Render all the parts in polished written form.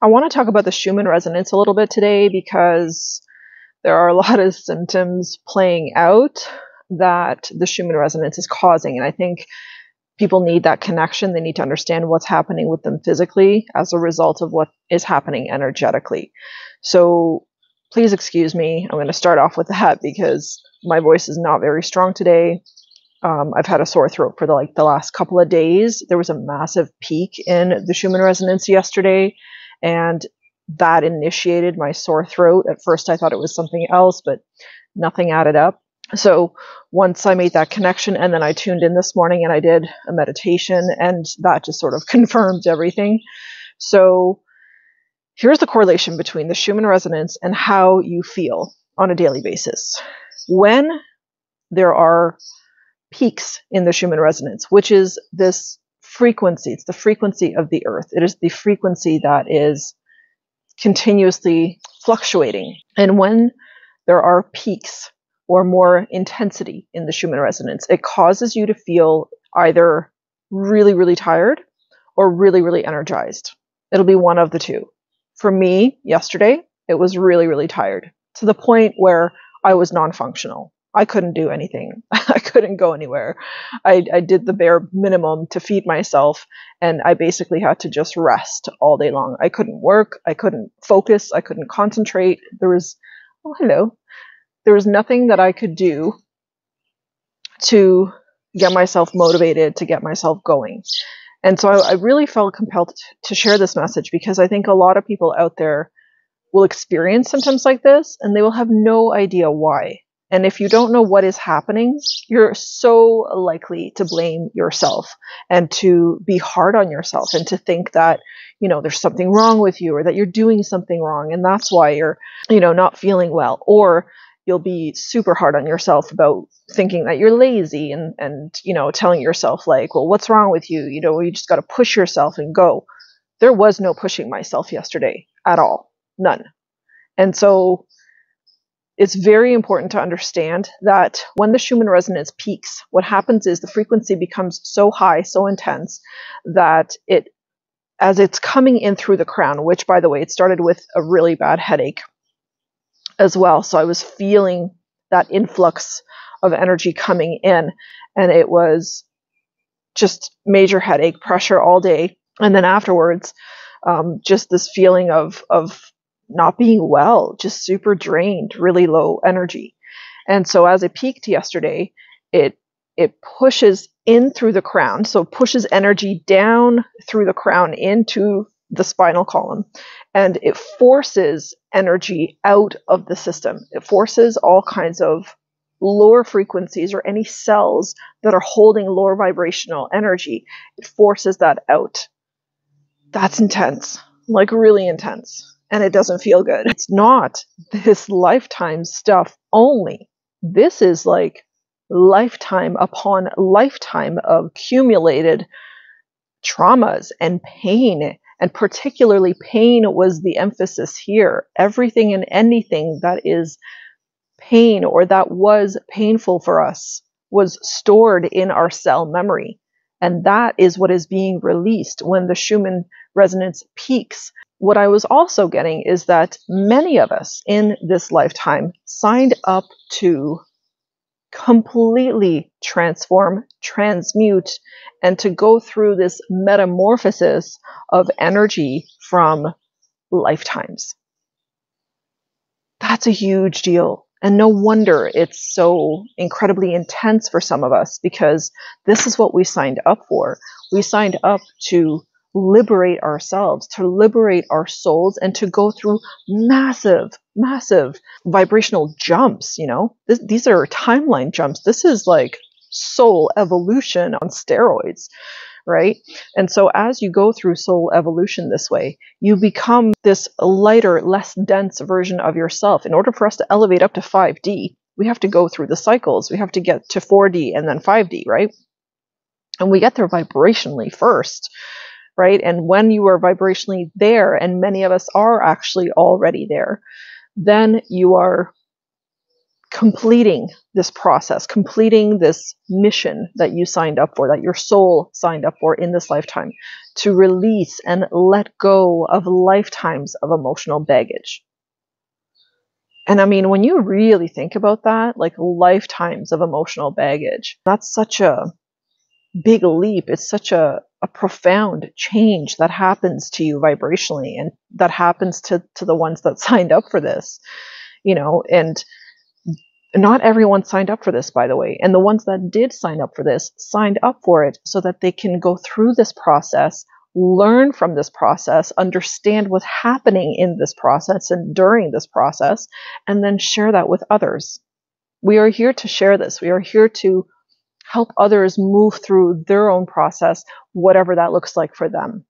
I want to talk about the Schumann resonance a little bit today because there are a lot of symptoms playing out that the Schumann resonance is causing. And I think people need that connection. They need to understand what's happening with them physically as a result of what is happening energetically. So please excuse me. I'm going to start off with that because my voice is not very strong today. I've had a sore throat for the last couple of days. There was a massive peak in the Schumann resonance yesterday, and that initiated my sore throat. At first I thought it was something else, but nothing added up. So once I made that connection, and then I tuned in this morning and I did a meditation, and that just sort of confirmed everything. So here's the correlation between the Schumann resonance and how you feel on a daily basis. When there are peaks in the Schumann resonance, which is this frequency, it's the frequency of the earth. It is the frequency that is continuously fluctuating. And when there are peaks or more intensity in the Schumann resonance, it causes you to feel either really, really tired or really, really energized. It'll be one of the two. For me, yesterday, it was really, really tired to the point where I was non-functional. I couldn't do anything. I couldn't go anywhere. I did the bare minimum to feed myself, and I basically had to just rest all day long. I couldn't work. I couldn't focus. I couldn't concentrate. There was nothing that I could do to get myself motivated, to get myself going. And so I really felt compelled to share this message because I think a lot of people out there will experience symptoms like this and they will have no idea why. And if you don't know what is happening, you're so likely to blame yourself and to be hard on yourself and to think that, there's something wrong with you or that you're doing something wrong. And that's why you're, not feeling well. Or you'll be super hard on yourself about thinking that you're lazy and telling yourself like, well, what's wrong with you? You just got to push yourself and go. There was no pushing myself yesterday at all. None. And so it's very important to understand that when the Schumann resonance peaks, what happens is the frequency becomes so high, so intense that as it's coming in through the crown, which by the way, it started with a really bad headache as well. So I was feeling that influx of energy coming in, and it was just major headache, pressure all day. And then afterwards, just this feeling of not being well, just super drained, really low energy. And so as it peaked yesterday, it pushes in through the crown. So pushes energy down through the crown into the spinal column, and it forces energy out of the system. It forces all kinds of lower frequencies or any cells that are holding lower vibrational energy. It forces that out. That's intense, like really intense. And it doesn't feel good. It's not this lifetime stuff only. This is like lifetime upon lifetime of accumulated traumas and pain. And particularly pain was the emphasis here. Everything and anything that is pain or that was painful for us was stored in our cell memory. And that is what is being released when the Schumann resonance peaks. What I was also getting is that many of us in this lifetime signed up to completely transform, transmute, and to go through this metamorphosis of energy from lifetimes. That's a huge deal. And no wonder it's so incredibly intense for some of us, because this is what we signed up for. We signed up to liberate ourselves, to liberate our souls, and to go through massive, massive vibrational jumps. These are timeline jumps. This is like soul evolution on steroids, right? And so as you go through soul evolution this way, you become this lighter, less dense version of yourself. In order for us to elevate up to 5D, we have to go through the cycles. We have to get to 4D and then 5D, right? And we get there vibrationally first, right? And when you are vibrationally there, and many of us are actually already there, then you are completing this process, completing this mission that you signed up for, that your soul signed up for in this lifetime, to release and let go of lifetimes of emotional baggage. And I mean, when you really think about that, like lifetimes of emotional baggage, that's such a big leap. It's such a profound change that happens to you vibrationally, and that happens to the ones that signed up for this, and not everyone signed up for this, by the way. And the ones that did sign up for this signed up for it so that they can go through this process, learn from this process, understand what's happening in this process and during this process, and then share that with others. We are here to share this. We are here to help others move through their own process, whatever that looks like for them.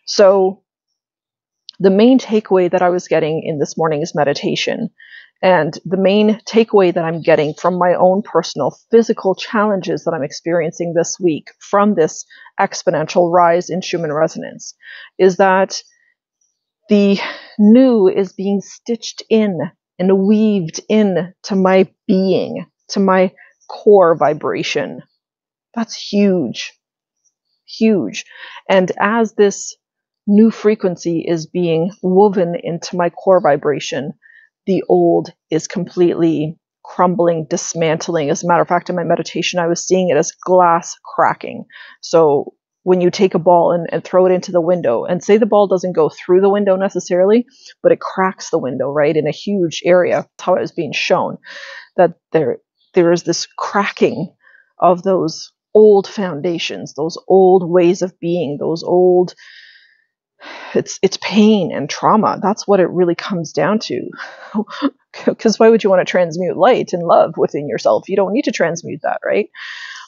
So the main takeaway that I was getting in this morning's meditation, and the main takeaway that I'm getting from my own personal physical challenges that I'm experiencing this week from this exponential rise in Schumann resonance, is that the new is being stitched in and weaved in to my being, to my core vibration. That's huge, huge. And as this new frequency is being woven into my core vibration, the old is completely crumbling, dismantling. As a matter of fact, in my meditation, I was seeing it as glass cracking. So when you take a ball and throw it into the window, and say the ball doesn't go through the window necessarily, but it cracks the window, right, in a huge area. That's how it was being shown, that there is this cracking of those old foundations, those old ways of being, those old, it's pain and trauma. That's what it really comes down to. Because why would you want to transmute light and love within yourself? You don't need to transmute that, right?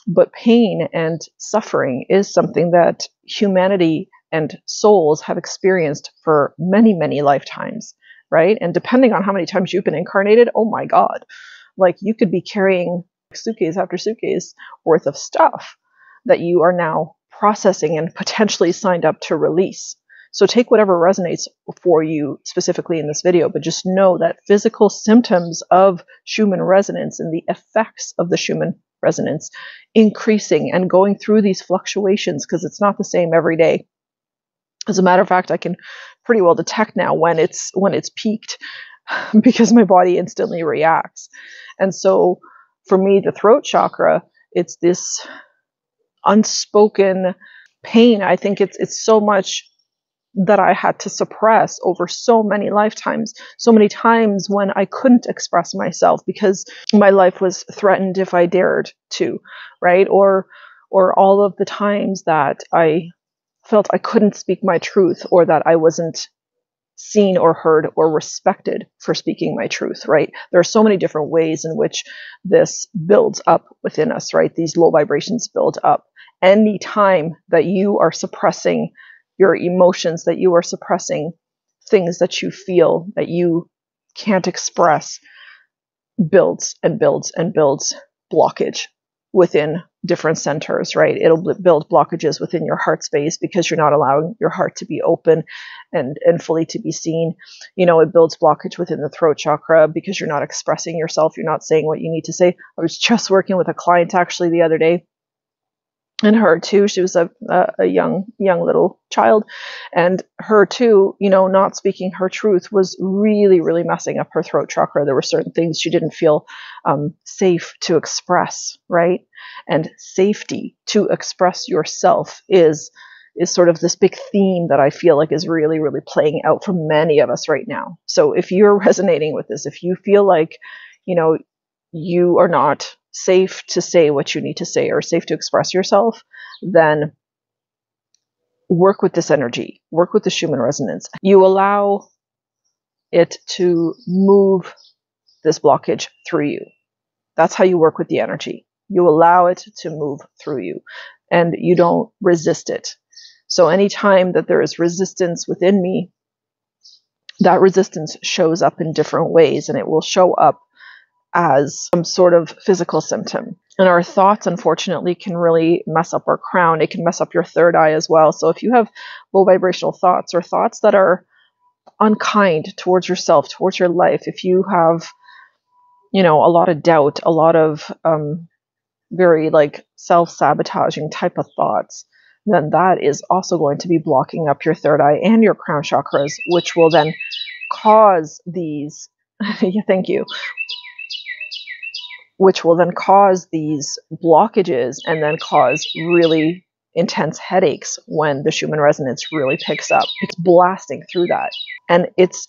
But pain and suffering is something that humanity and souls have experienced for many, many lifetimes, right? And depending on how many times you've been incarnated, oh my God, like you could be carrying suitcase after suitcase worth of stuff that you are now processing and potentially signed up to release. So take whatever resonates for you specifically in this video, but just know that physical symptoms of Schumann resonance and the effects of the Schumann resonance increasing and going through these fluctuations, because it's not the same every day. As a matter of fact, I can pretty well detect now when it's peaked because my body instantly reacts. And so for me, the throat chakra, it's this unspoken pain. I think it's so much that I had to suppress over so many lifetimes, so many times when I couldn't express myself because my life was threatened if I dared to, right? Or all of the times that I felt I couldn't speak my truth, or that I wasn't seen or heard or respected for speaking my truth, right? There are so many different ways in which this builds up within us, right? These low vibrations build up. Any time that you are suppressing your emotions, that you are suppressing things that you feel that you can't express, builds and builds and builds blockage within different centers, right? It'll build blockages within your heart space because you're not allowing your heart to be open and fully to be seen. It builds blockage within the throat chakra because you're not expressing yourself. You're not saying what you need to say. I was just working with a client actually the other day, and her too, she was a young little child, and her too, not speaking her truth was really, really messing up her throat chakra. There were certain things she didn't feel safe to express, right? And safety to express yourself is sort of this big theme that I feel like is really, really playing out for many of us right now. So if you're resonating with this, if you feel like, you are not safe to say what you need to say or safe to express yourself, then work with this energy, work with the Schumann resonance. You allow it to move this blockage through you. That's how you work with the energy. You allow it to move through you, and you don't resist it. So anytime that there is resistance within me, that resistance shows up in different ways, and it will show up as some sort of physical symptom. And our thoughts, unfortunately, can really mess up our crown. It can mess up your third eye as well. So if you have low vibrational thoughts, or thoughts that are unkind towards yourself, towards your life, if you have you know, a lot of doubt, a lot of very like self-sabotaging type of thoughts, then that is also going to be blocking up your third eye and your crown chakras, which will then cause these thank you, which will then cause these blockages and then cause really intense headaches when the Schumann resonance really picks up. It's blasting through that. And it's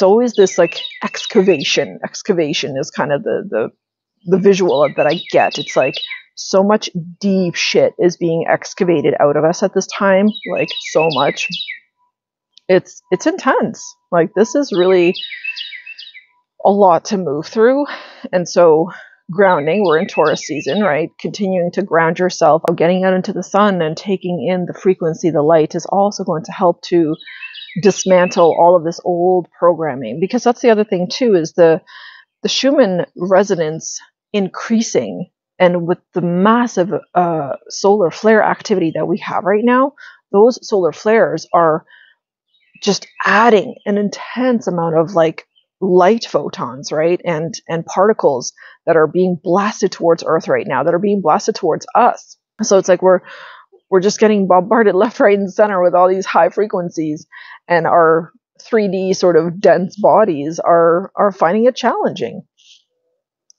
always this like excavation. Excavation is kind of the visual that I get. It's like so much deep shit is being excavated out of us at this time, like so much. It's intense. Like this is really a lot to move through. And so grounding, we're in Taurus season, right? Continuing to ground yourself, getting out into the sun and taking in the frequency, the light, is also going to help to dismantle all of this old programming. Because that's the other thing too, is the Schumann resonance increasing, and with the massive solar flare activity that we have right now, those solar flares are just adding an intense amount of like light photons, right? And particles that are being blasted towards Earth right now, that are being blasted towards us. So it's like we're just getting bombarded left, right, and center with all these high frequencies, and our 3D sort of dense bodies are finding it challenging.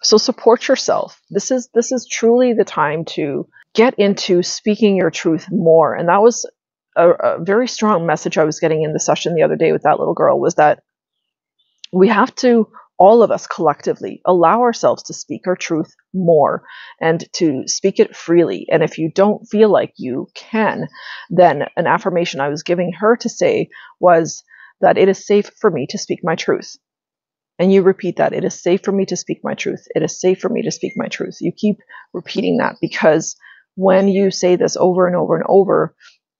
So support yourself. This is truly the time to get into speaking your truth more. And that was a very strong message I was getting in the session the other day with that little girl, was that we have to, all of us collectively, allow ourselves to speak our truth more and to speak it freely. And if you don't feel like you can, then an affirmation I was giving her to say was that it is safe for me to speak my truth. And you repeat that. It is safe for me to speak my truth. It is safe for me to speak my truth. You keep repeating that, because when you say this over and over and over,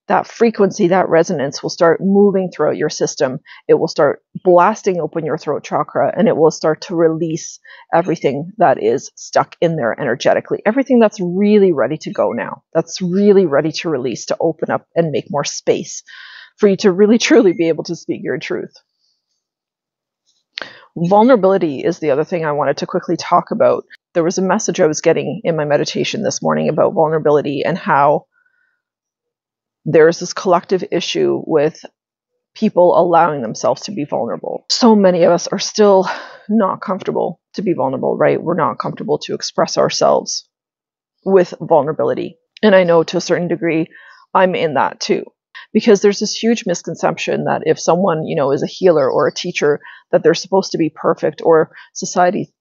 that frequency, that resonance will start moving throughout your system. It will start blasting open your throat chakra, and it will start to release everything that is stuck in there energetically. Everything that's really ready to go now, that's really ready to release, to open up and make more space for you to really truly be able to speak your truth. Vulnerability is the other thing I wanted to quickly talk about. There was a message I was getting in my meditation this morning about vulnerability, and how there's this collective issue with people allowing themselves to be vulnerable. So many of us are still not comfortable to be vulnerable, right? We're not comfortable to express ourselves with vulnerability. And I know to a certain degree, I'm in that too. Because there's this huge misconception that if someone, you know, is a healer or a teacher, that they're supposed to be perfect, or society,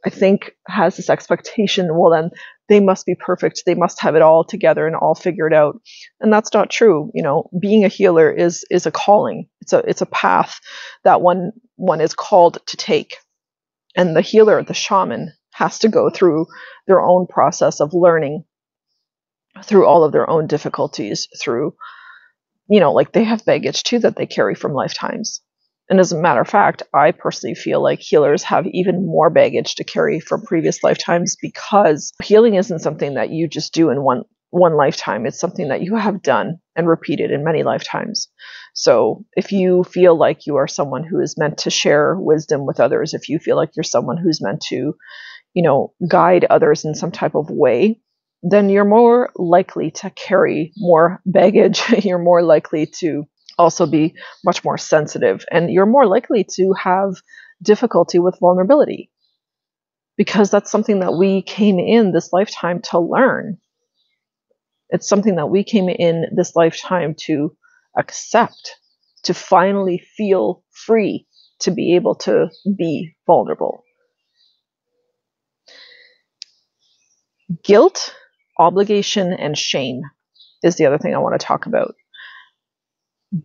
I think, has this expectation, well, then they must be perfect. They must have it all together and all figured out. And that's not true. You know, being a healer is a calling. It's a path that one is called to take. And the healer, the shaman, has to go through their own process of learning, through all of their own difficulties, through, you know, like they have baggage too that they carry from lifetimes. And as a matter of fact, I personally feel like healers have even more baggage to carry from previous lifetimes, because healing isn't something that you just do in one lifetime. It's something that you have done and repeated in many lifetimes. So if you feel like you are someone who is meant to share wisdom with others, if you feel like you're someone who's meant to, you know, guide others in some type of way, then you're more likely to carry more baggage. You're more likely to also be much more sensitive, and you're more likely to have difficulty with vulnerability, because that's something that we came in this lifetime to learn. It's something that we came in this lifetime to accept, to finally feel free to be able to be vulnerable. Guilt, obligation, and shame is the other thing I want to talk about.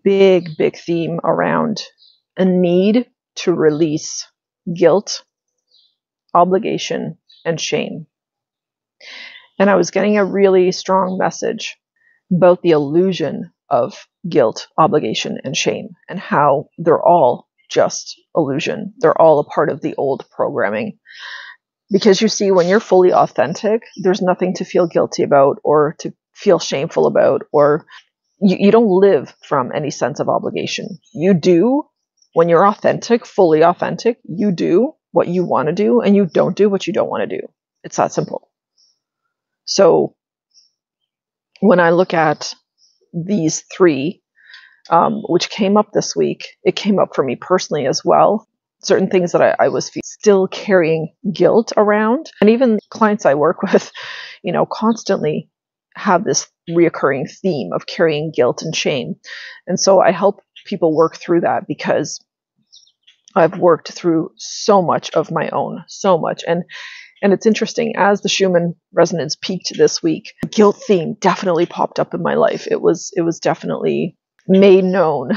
Big theme around a need to release guilt, obligation, and shame. And I was getting a really strong message about the illusion of guilt, obligation, and shame, and how they're all just illusion. They're all a part of the old programming. Because you see, when you're fully authentic, there's nothing to feel guilty about or to feel shameful about, or you don't live from any sense of obligation. You do, when you're authentic, fully authentic, you do, what you want to do, and you don't do what you don't want to do. It's that simple. So when I look at these three, which came up this week, it came up for me personally as well. Certain things that I was still carrying guilt around. And even clients I work with, constantly have this reoccurring theme of carrying guilt and shame. And so I help people work through that, because I've worked through so much of my own, so much. And it's interesting, as the Schumann resonance peaked this week, the guilt theme definitely popped up in my life. It was definitely made known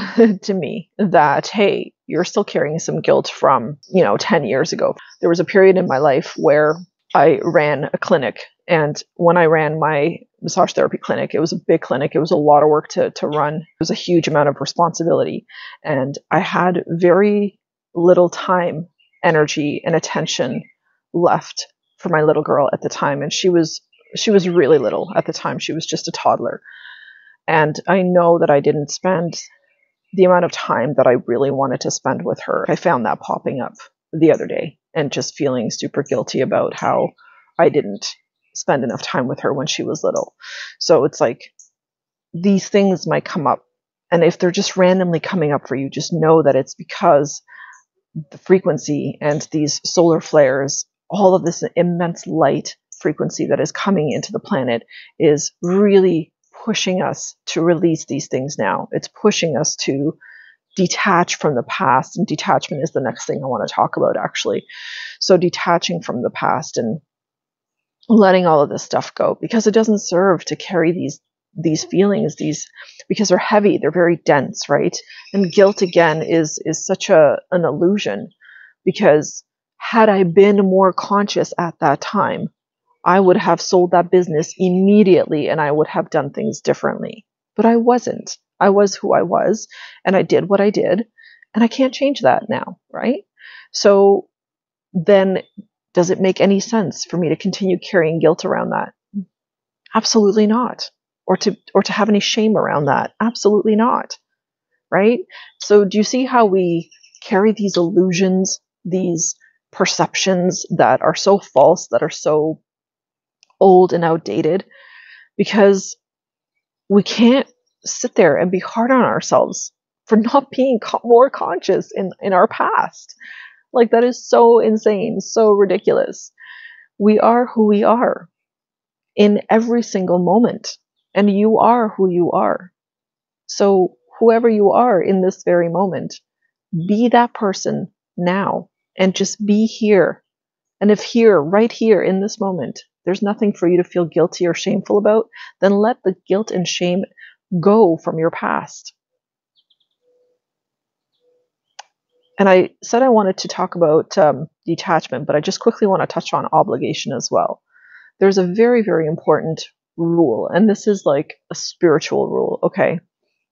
to me that, hey, you're still carrying some guilt from, 10 years ago. There was a period in my life where I ran a clinic. And when I ran my massage therapy clinic, it was a big clinic. It was a lot of work to run. It was a huge amount of responsibility. And I had very little time, energy, and attention left for my little girl at the time. And she was really little at the time. She was just a toddler. And I know that I didn't spend the amount of time that I really wanted to spend with her. I found that popping up the other day and just feeling super guilty about how I didn't spend enough time with her when she was little. So it's like, these things might come up. And if they're just randomly coming up for you, just know that it's because the frequency and these solar flares, all of this immense light frequency that is coming into the planet, is really pushing us to release these things now. It's pushing us to detach from the past. And detachment is the next thing I want to talk about, actually. So detaching from the past and letting all of this stuff go, because it doesn't serve to carry these feelings, because they're heavy, they're very dense, right? And guilt, again, is such an illusion, because had I been more conscious at that time, I would have sold that business immediately and I would have done things differently. But I wasn't. I was who I was, and I did what I did, and I can't change that now, right? So then, does it make any sense for me to continue carrying guilt around that? Absolutely not. Or to have any shame around that? Absolutely not. Right? So do you see how we carry these illusions, these perceptions that are so false, that are so old and outdated? Because we can't sit there and be hard on ourselves for not being more conscious in our past. Like, that is so insane, so ridiculous. We are who we are in every single moment, and you are who you are. So whoever you are in this very moment, be that person now, and just be here. And if here, right here in this moment, there's nothing for you to feel guilty or shameful about, then let the guilt and shame go from your past. And I said I wanted to talk about detachment, but I just quickly want to touch on obligation as well. There's a very, very important rule, and this is like a spiritual rule, okay?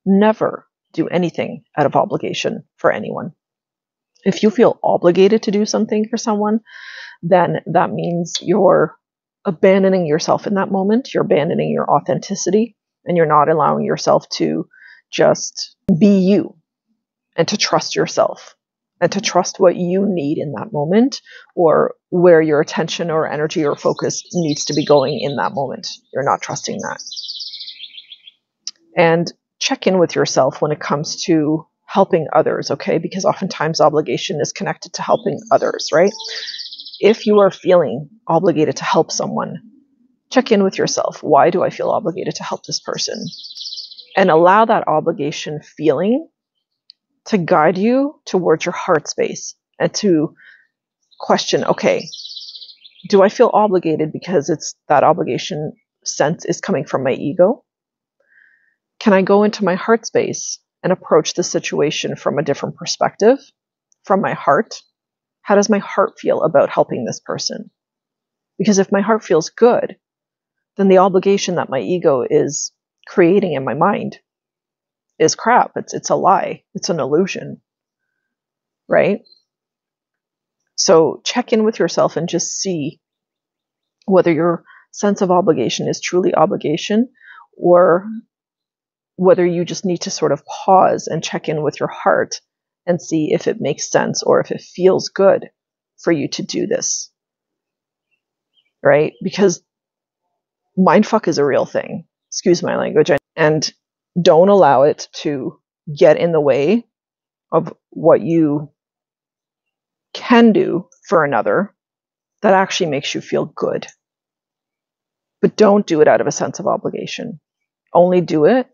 Never do anything out of obligation for anyone. If you feel obligated to do something for someone, then that means you're abandoning yourself in that moment. You're abandoning your authenticity, and you're not allowing yourself to just be you, and to trust yourself, and to trust what you need in that moment, or where your attention or energy or focus needs to be going in that moment. You're not trusting that. And check in with yourself when it comes to helping others, okay? Because oftentimes obligation is connected to helping others, right? If you are feeling obligated to help someone, check in with yourself. Why do I feel obligated to help this person? And allow that obligation feeling to guide you towards your heart space, and to question, okay, do I feel obligated because it's that obligation sense is coming from my ego? Can I go into my heart space and approach the situation from a different perspective, from my heart? How does my heart feel about helping this person? Because if my heart feels good, then the obligation that my ego is creating in my mind is crap. It's a lie. It's an illusion, right? So check in with yourself and just see whether your sense of obligation is truly obligation, or whether you just need to sort of pause and check in with your heart and see if it makes sense or if it feels good. for you to do this, right? Because mindfuck is a real thing. Excuse my language. And don't allow it to get in the way of what you can do for another that actually makes you feel good. But don't do it out of a sense of obligation. Only do it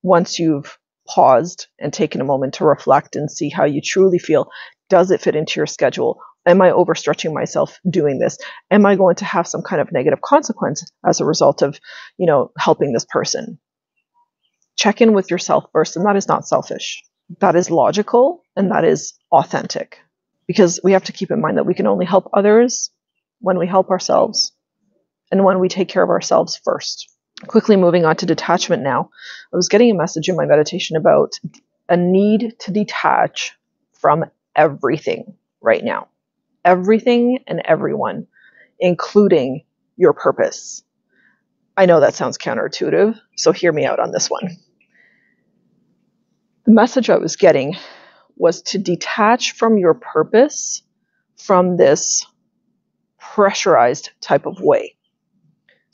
once you've paused and taken a moment to reflect and see how you truly feel. Does it fit into your schedule? Am I overstretching myself doing this? Am I going to have some kind of negative consequence as a result of, helping this person? Check in with yourself first, and that is not selfish. That is logical, and that is authentic. Because we have to keep in mind that we can only help others when we help ourselves and when we take care of ourselves first. Quickly moving on to detachment now. I was getting a message in my meditation about a need to detach from everything right now. Everything and everyone, including your purpose. I know that sounds counterintuitive, so hear me out on this one. The message I was getting was to detach from your purpose from this pressurized type of way.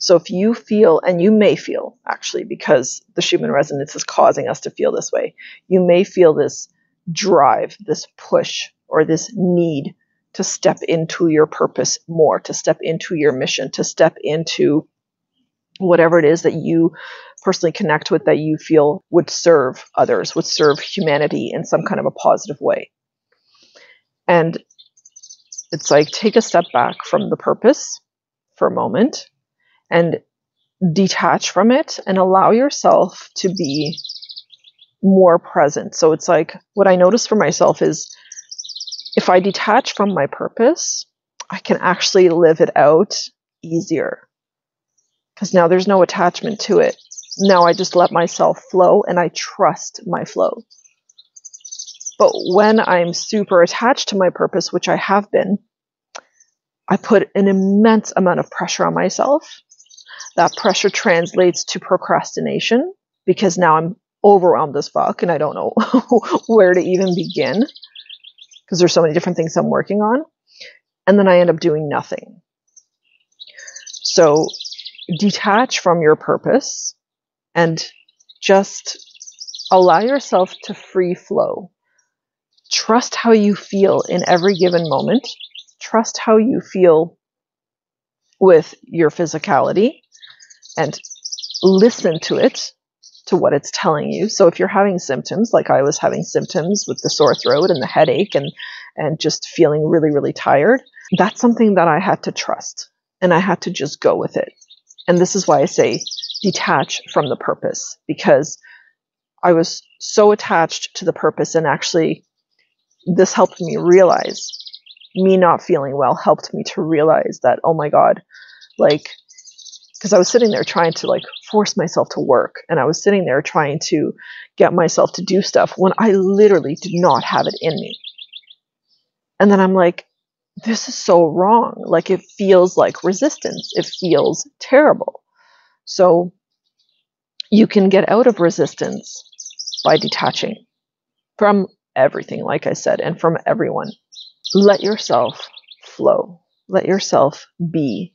So if you feel, and you may feel actually, because the Schumann resonance is causing us to feel this way, you may feel this drive, this push, or this need to step into your purpose more, to step into your mission, to step into whatever it is that you personally connect with, that you feel would serve others, would serve humanity in some kind of a positive way. And it's like, take a step back from the purpose for a moment and detach from it and allow yourself to be more present. So it's like, what I notice for myself is, if I detach from my purpose, I can actually live it out easier. Because now there's no attachment to it. Now I just let myself flow and I trust my flow. But when I'm super attached to my purpose, which I have been, I put an immense amount of pressure on myself. That pressure translates to procrastination, because now I'm overwhelmed as fuck and I don't know where to even begin, because there's so many different things I'm working on. And then I end up doing nothing. So detach from your purpose and just allow yourself to free flow. Trust how you feel in every given moment. Trust how you feel with your physicality and listen to it, to what it's telling you. So if you're having symptoms, like I was having symptoms with the sore throat and the headache and just feeling really, really tired, that's something that I had to trust and I had to just go with it. And this is why I say detach from the purpose, because I was so attached to the purpose, and actually this helped me realize, me not feeling well helped me to realize that, oh my God, because I was sitting there trying to force myself to work, and I was sitting there trying to get myself to do stuff when I literally did not have it in me. And then I'm like, this is so wrong. It feels like resistance. It feels terrible. So you can get out of resistance by detaching from everything, like I said, and from everyone. Let yourself flow. Let yourself be.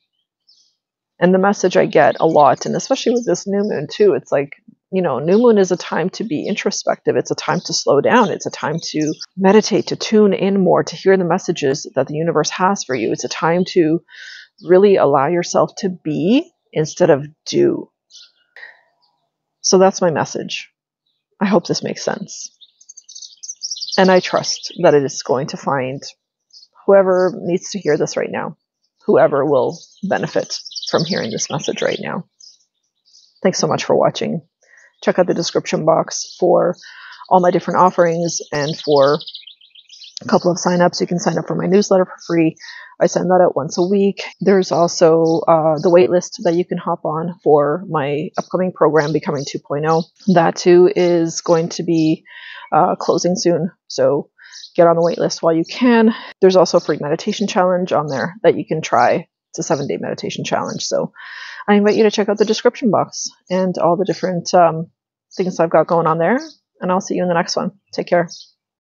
And the message I get a lot, and especially with this new moon too, it's like, new moon is a time to be introspective. It's a time to slow down. It's a time to meditate, to tune in more, to hear the messages that the universe has for you. It's a time to really allow yourself to be instead of do. So that's my message. I hope this makes sense. And I trust that it is going to find whoever needs to hear this right now, whoever will benefit from hearing this message right now. Thanks so much for watching. Check out the description box for all my different offerings and for a couple of signups. You can sign up for my newsletter for free. I send that out once a week. There's also the waitlist that you can hop on for my upcoming program, Becoming 2.0. That too is going to be closing soon. So get on the waitlist while you can. There's also a free meditation challenge on there that you can try. It's a 7-day meditation challenge. So I invite you to check out the description box and all the different things I've got going on there. And I'll see you in the next one. Take care.